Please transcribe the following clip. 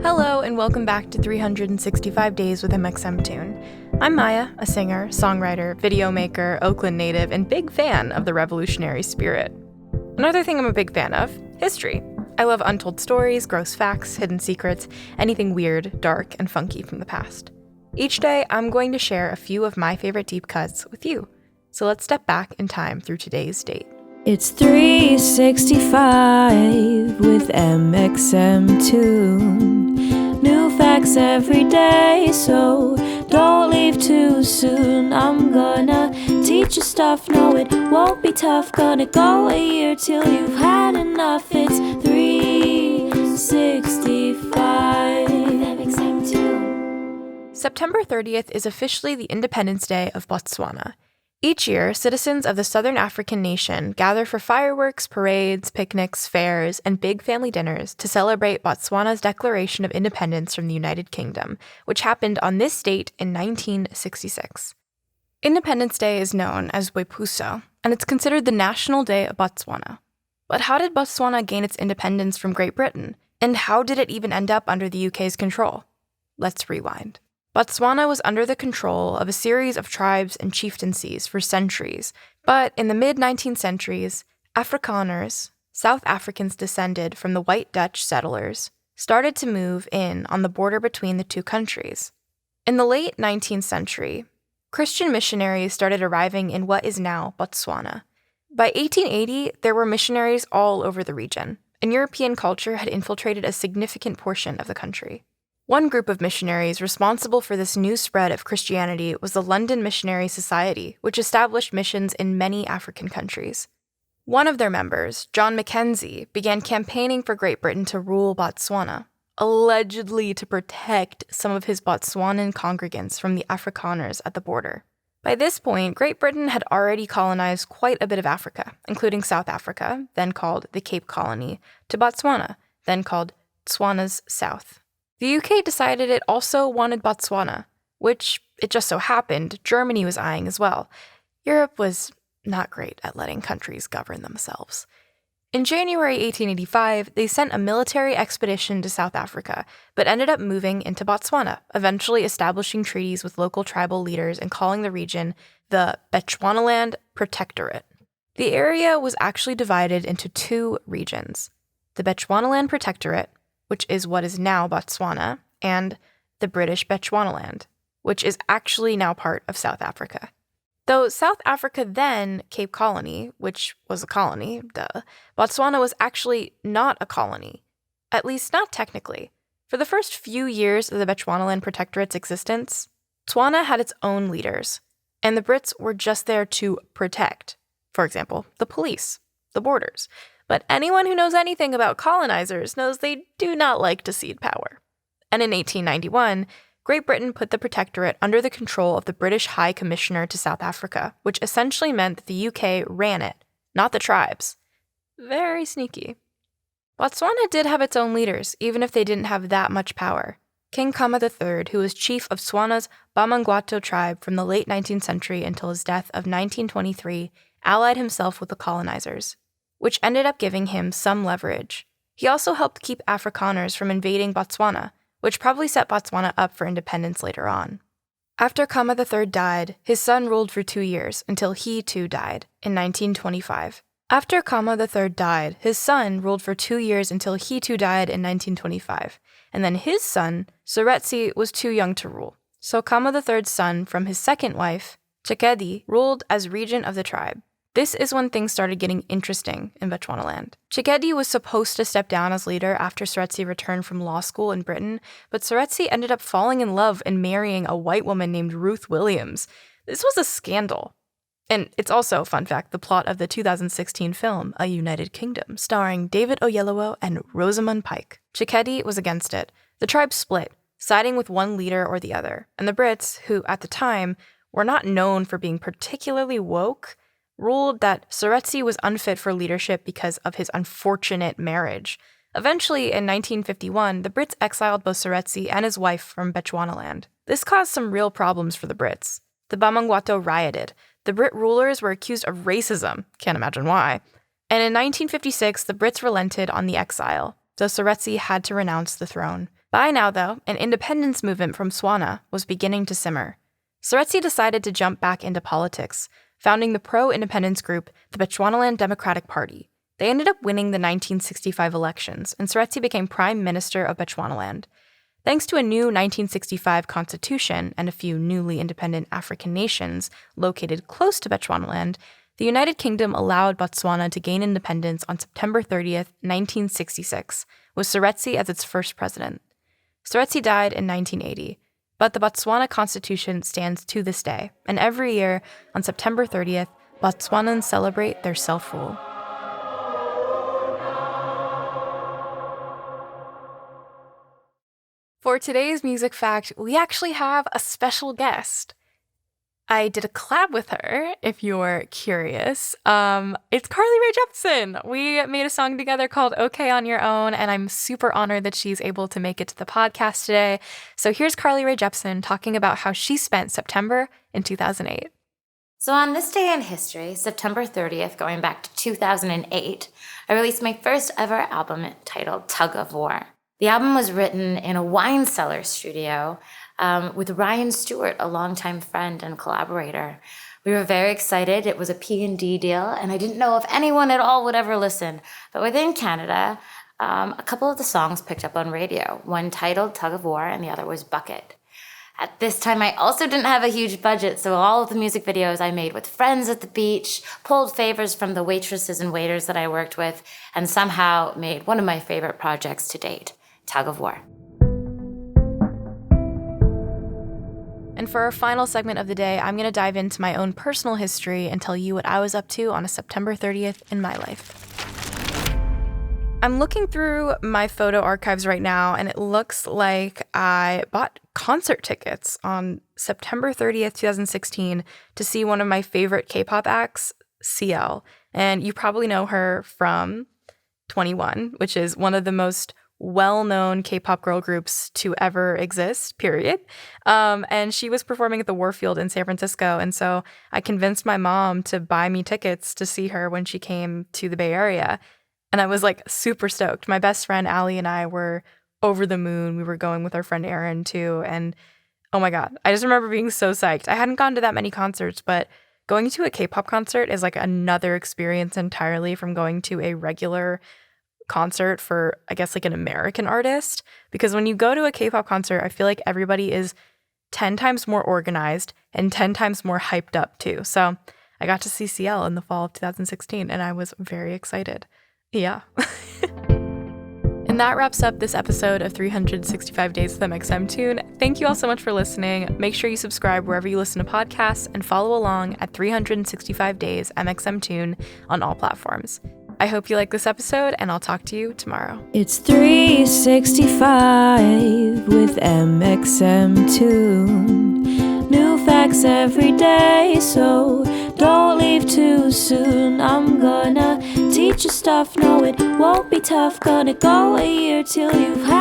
Hello and welcome back to 365 Days with mxmtoon. I'm Maia, a singer, songwriter, video maker, Oakland native, and big fan of the revolutionary spirit. Another thing I'm a big fan of, history. I love untold stories, gross facts, hidden secrets, anything weird, dark, and funky from the past. Each day, I'm going to share a few of my favorite deep cuts with you. So let's step back in time through today's date. It's 365 with mxmtoon. New facts every day, so don't leave too soon. I'm gonna teach you stuff, no it won't be tough. Gonna go a year till you've had enough. It's 365 mxmtoon. September 30th is officially the Independence Day of Botswana. Each year, citizens of the Southern African nation gather for fireworks, parades, picnics, fairs, and big family dinners to celebrate Botswana's declaration of independence from the United Kingdom, which happened on this date in 1966. Independence Day is known as Wepuso, and it's considered the national day of Botswana. But how did Botswana gain its independence from Great Britain? And how did it even end up under the UK's control? Let's rewind. Botswana was under the control of a series of tribes and chieftaincies for centuries, but in the mid-19th centuries, Afrikaners, South Africans descended from the white Dutch settlers, started to move in on the border between the two countries. In the late 19th century, Christian missionaries started arriving in what is now Botswana. By 1880, there were missionaries all over the region, and European culture had infiltrated a significant portion of the country. One group of missionaries responsible for this new spread of Christianity was the London Missionary Society, which established missions in many African countries. One of their members, John Mackenzie, began campaigning for Great Britain to rule Botswana, allegedly to protect some of his Botswanan congregants from the Afrikaners at the border. By this point, Great Britain had already colonized quite a bit of Africa, including South Africa, then called the Cape Colony, to Botswana, then called Tswana's South. The UK decided it also wanted Botswana, which, it just so happened, Germany was eyeing as well. Europe was not great at letting countries govern themselves. In January 1885, they sent a military expedition to South Africa, but ended up moving into Botswana, eventually establishing treaties with local tribal leaders and calling the region the Bechuanaland Protectorate. The area was actually divided into two regions, the Bechuanaland Protectorate, which is what is now Botswana, and the British Bechuanaland, which is actually now part of South Africa. Though South Africa then, Cape Colony, which was a colony, Botswana was actually not a colony, at least not technically. For the first few years of the Bechuanaland Protectorate's existence, Tswana had its own leaders, and the Brits were just there to protect, for example, the police, the borders. But anyone who knows anything about colonizers knows they do not like to cede power. And in 1891, Great Britain put the protectorate under the control of the British High Commissioner to South Africa, which essentially meant that the UK ran it, not the tribes. Very sneaky. Botswana did have its own leaders, even if they didn't have that much power. King Khama III, who was chief of Tswana's Bamangwato tribe from the late 19th century until his death of 1923, allied himself with the colonizers, which ended up giving him some leverage. He also helped keep Afrikaners from invading Botswana, which probably set Botswana up for independence later on. After Khama III died, his son ruled for 2 years until he too died in 1925. After Khama III died, his son ruled for 2 years until he too died in 1925. And then his son, Seretse, was too young to rule. So Khama III's son from his second wife, Chekedi, ruled as regent of the tribe. This is when things started getting interesting in Bechuanaland. Chekedi was supposed to step down as leader after Seretse returned from law school in Britain, but Seretse ended up falling in love and marrying a white woman named Ruth Williams. This was a scandal. And it's also, fun fact, the plot of the 2016 film, A United Kingdom, starring David Oyelowo and Rosamund Pike. Chekedi was against it. The tribe split, siding with one leader or the other, and the Brits, who at the time were not known for being particularly woke, ruled that Seretse was unfit for leadership because of his unfortunate marriage. Eventually, in 1951, the Brits exiled both Seretse and his wife from Bechuanaland. This caused some real problems for the Brits. The Bamangwato rioted. The Brit rulers were accused of racism, can't imagine why. And in 1956, the Brits relented on the exile, so Seretse had to renounce the throne. By now, though, an independence movement from Botswana was beginning to simmer. Seretse decided to jump back into politics, founding the pro-independence group, the Bechuanaland Democratic Party. They ended up winning the 1965 elections, and Seretse became Prime Minister of Bechuanaland. Thanks to a new 1965 constitution and a few newly independent African nations located close to Bechuanaland, the United Kingdom allowed Botswana to gain independence on September 30th, 1966, with Seretse as its first president. Seretse died in 1980, but the Botswana Constitution stands to this day, and every year, on September 30th, Botswanans celebrate their self-rule. For today's music fact, we actually have a special guest. I did a collab with her, if you're curious. It's Carly Rae Jepsen. We made a song together called Okay on Your Own, and I'm super honored that she's able to make it to the podcast today. So here's Carly Rae Jepsen talking about how she spent September in 2008. So on this day in history, September 30th, going back to 2008, I released my first ever album titled Tug of War. The album was written in a wine cellar studio with Ryan Stewart, a longtime friend and collaborator. We were very excited. It was a P&D deal, and I didn't know if anyone at all would ever listen. But within Canada, a couple of the songs picked up on radio, one titled Tug of War and the other was Bucket. At this time, I also didn't have a huge budget, so all of the music videos I made with friends at the beach, pulled favors from the waitresses and waiters that I worked with, and somehow made one of my favorite projects to date, Tug of War. And for our final segment of the day, I'm going to dive into my own personal history and tell you what I was up to on a September 30th in my life. I'm looking through my photo archives right now, and it looks like I bought concert tickets on September 30th, 2016 to see one of my favorite K-pop acts, CL. And you probably know her from 21, which is one of the most well-known K-pop girl groups to ever exist, period. And she was performing at the Warfield in San Francisco. And so I convinced my mom to buy me tickets to see her when she came to the Bay Area. And I was like super stoked. My best friend Allie and I were over the moon. We were going with our friend Erin too. And oh my God, I just remember being so psyched. I hadn't gone to that many concerts, but going to a K-pop concert is like another experience entirely from going to a regular concert for, I guess, like an American artist. Because when you go to a K-pop concert, I feel like everybody is 10 times more organized and 10 times more hyped up too. So I got to see CL in the fall of 2016 and I was very excited. Yeah. And that wraps up this episode of 365 Days with mxmtoon. Thank you all so much for listening. Make sure you subscribe wherever you listen to podcasts and follow along at 365 Days mxmtoon on all platforms. I hope you like this episode, and I'll talk to you tomorrow. It's 365 with mxmtoon. New facts every day, so don't leave too soon. I'm gonna teach you stuff, no it won't be tough. Gonna go a year till you've had